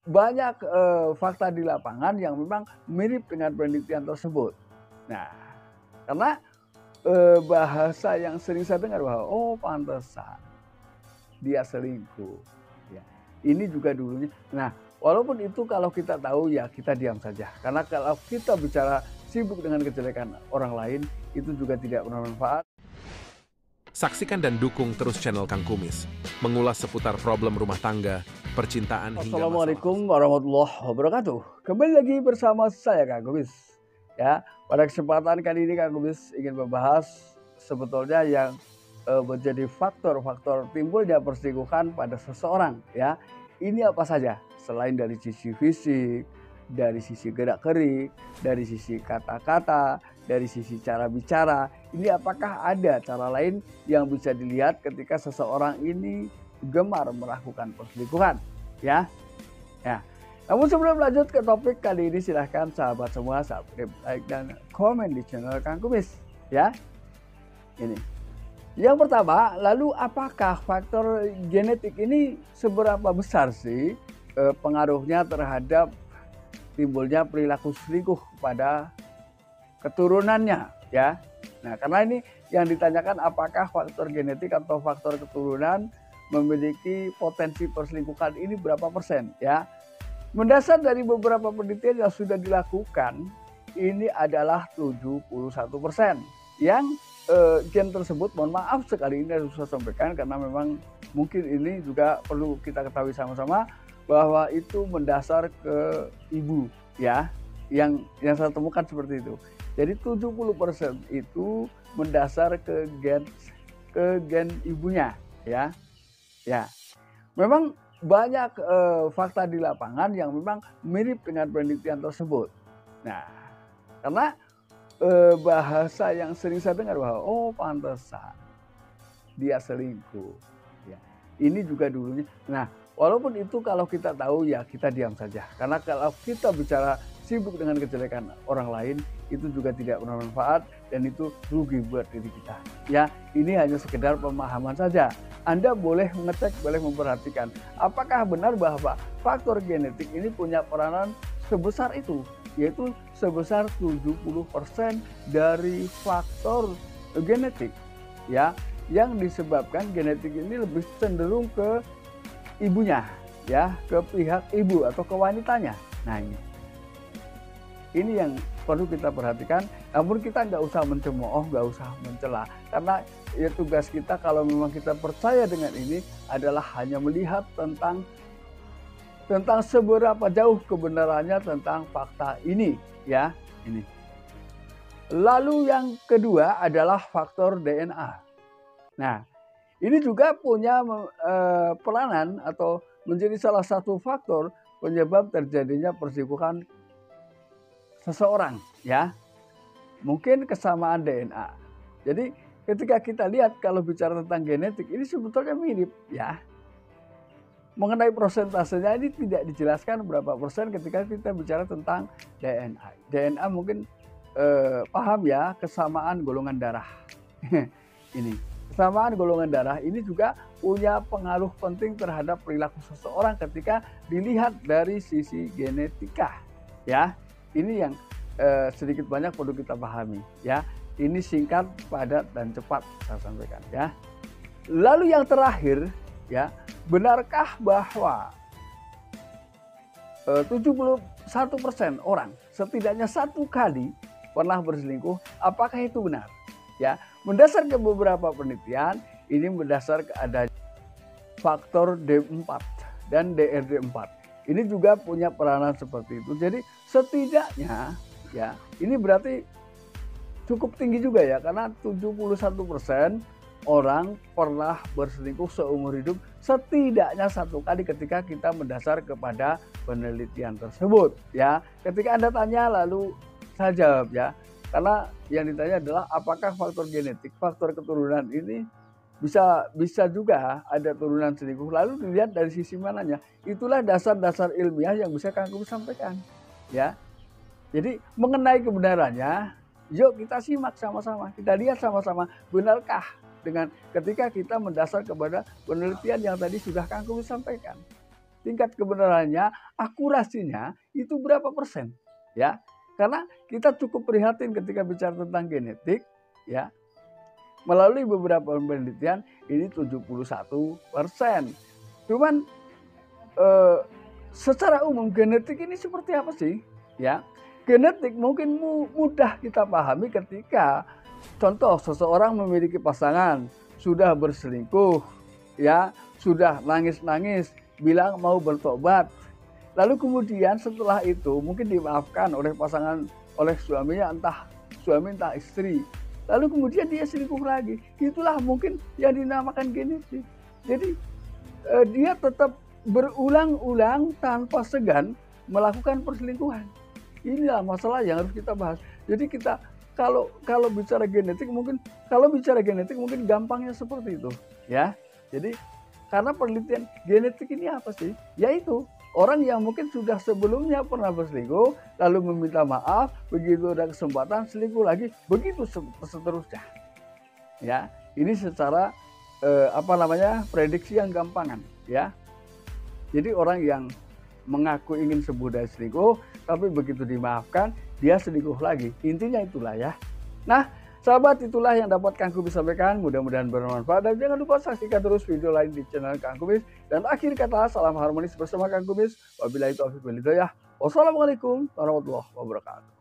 banyak fakta di lapangan yang memang mirip dengan penelitian tersebut. Nah, karena bahasa yang sering saya dengar bahwa oh pantesan dia selingkuh. Ya. Ini juga dulunya. Nah, walaupun itu kalau kita tahu ya kita diam saja. Karena kalau kita bicara sibuk dengan kejelekan orang lain itu juga tidak bermanfaat. Saksikan dan dukung terus channel Kang Kumis, mengulas seputar problem rumah tangga, percintaan hingga Assalamualaikum warahmatullahi wabarakatuh. Kembali lagi bersama saya Kang Kumis. Ya, pada kesempatan kali ini Kang Kumis ingin membahas sebetulnya yang menjadi faktor-faktor timbulnya perselingkuhan pada seseorang. Ya, ini apa saja selain dari sisi fisik, dari sisi gerak-gerik, dari sisi kata-kata, dari sisi cara bicara. Ini apakah ada cara lain yang bisa dilihat ketika seseorang ini gemar melakukan perselingkuhan? Ya. Namun sebelum lanjut ke topik kali ini, silahkan sahabat semua subscribe, like, dan komen di channel Kang Kumis. Ya. Ini. Yang pertama, lalu apakah faktor genetik ini seberapa besar sih pengaruhnya terhadap timbulnya perilaku selingkuh pada keturunannya, ya. Nah, karena ini yang ditanyakan apakah faktor genetik atau faktor keturunan memiliki potensi perselingkuhan ini berapa persen, ya. Mendasar dari beberapa penelitian yang sudah dilakukan, ini adalah 71%. Yang gen tersebut, mohon maaf sekali ini harus saya sampaikan karena memang mungkin ini juga perlu kita ketahui sama-sama bahwa itu mendasar ke ibu, ya. Yang saya temukan seperti itu. Jadi 70% itu mendasar ke gen ibunya, ya. Ya. Memang banyak fakta di lapangan yang memang mirip dengan penelitian tersebut. Nah, karena bahasa yang sering saya dengar bahwa oh pantesan dia selingkuh. Ya. Ini juga dulunya. Nah, walaupun itu kalau kita tahu ya kita diam saja. Karena kalau kita bicara sibuk dengan kejelekan orang lain itu juga tidak bermanfaat dan itu rugi buat diri kita. Ya, ini hanya sekedar pemahaman saja. Anda boleh mengecek, boleh memperhatikan apakah benar bahwa faktor genetik ini punya peranan sebesar itu, yaitu sebesar 70% dari faktor genetik, ya, yang disebabkan genetik ini lebih cenderung ke ibunya, ya, ke pihak ibu atau ke wanitanya. Nah, ini yang perlu kita perhatikan. Namun kita nggak usah mencemooh, nggak usah mencela, karena ya tugas kita kalau memang kita percaya dengan ini adalah hanya melihat tentang seberapa jauh kebenarannya tentang fakta ini, ya. Ini. Lalu yang kedua adalah faktor DNA. Nah, ini juga punya peranan atau menjadi salah satu faktor penyebab terjadinya perselingkuhan seseorang, ya. Mungkin kesamaan DNA. Jadi ketika kita lihat kalau bicara tentang genetik ini sebetulnya mirip, ya. Mengenai persentasenya ini tidak dijelaskan berapa persen ketika kita bicara tentang DNA. DNA mungkin paham ya, kesamaan golongan darah. Ini kesamaan golongan darah ini juga punya pengaruh penting terhadap perilaku seseorang ketika dilihat dari sisi genetika, ya. Ini yang sedikit banyak perlu kita pahami, ya. Ini singkat, padat, dan cepat saya sampaikan, ya. Lalu yang terakhir, ya, benarkah bahwa 71% orang setidaknya satu kali pernah berselingkuh? Apakah itu benar? Ya, mendasar ke beberapa penelitian, ini mendasar ke adanya faktor D4 dan DRD4. Ini juga punya peranan seperti itu. Jadi setidaknya, ya, ini berarti cukup tinggi juga ya, karena 71% orang pernah berselingkuh seumur hidup setidaknya satu kali ketika kita mendasar kepada penelitian tersebut, ya. Ketika Anda tanya lalu saya jawab, ya. Karena yang ditanya adalah apakah faktor genetik, faktor keturunan ini bisa juga ada turunan selingkuh. Lalu dilihat dari sisi mananya. Itulah dasar-dasar ilmiah yang bisa Kang Kumis sampaikan, ya. Jadi mengenai kebenarannya, yuk kita simak sama-sama, kita lihat sama-sama benarkah dengan ketika kita mendasar kepada penelitian yang tadi sudah Kang Kumis sampaikan. tingkat kebenarannya, akurasinya itu berapa persen, ya. Karena kita cukup prihatin ketika bicara tentang genetik, ya. Melalui beberapa penelitian ini 71%. Cuman secara umum genetik ini seperti apa sih? Ya, genetik mungkin mudah kita pahami ketika contoh seseorang memiliki pasangan, sudah berselingkuh, ya, sudah nangis-nangis, bilang mau bertobat. Lalu kemudian setelah itu mungkin dimaafkan oleh pasangan, oleh suaminya, entah suami entah istri. Lalu kemudian dia selingkuh lagi. Itulah mungkin yang dinamakan genetik. Jadi dia tetap berulang-ulang tanpa segan melakukan perselingkuhan. Inilah masalah yang harus kita bahas. Jadi kita kalau bicara genetik mungkin gampangnya seperti itu, ya. Jadi karena penelitian genetik ini apa sih? Yaitu orang yang mungkin sudah sebelumnya pernah berselingkuh, lalu meminta maaf, begitu ada kesempatan selingkuh lagi, begitu seterusnya. Ya, ini secara prediksi yang gampangan, ya. Jadi orang yang mengaku ingin sembuh dari selingkuh, tapi begitu dimaafkan, dia selingkuh lagi. Intinya itulah ya. Nah, sahabat, itulah yang dapat Kang Kumis sampaikan. Mudah-mudahan bermanfaat. Dan jangan lupa saksikan terus video lain di channel Kang Kumis. Dan akhir kata, salam harmonis bersama Kang Kumis. Wabillahi taufiq wal hidayah. Wassalamualaikum warahmatullahi wabarakatuh.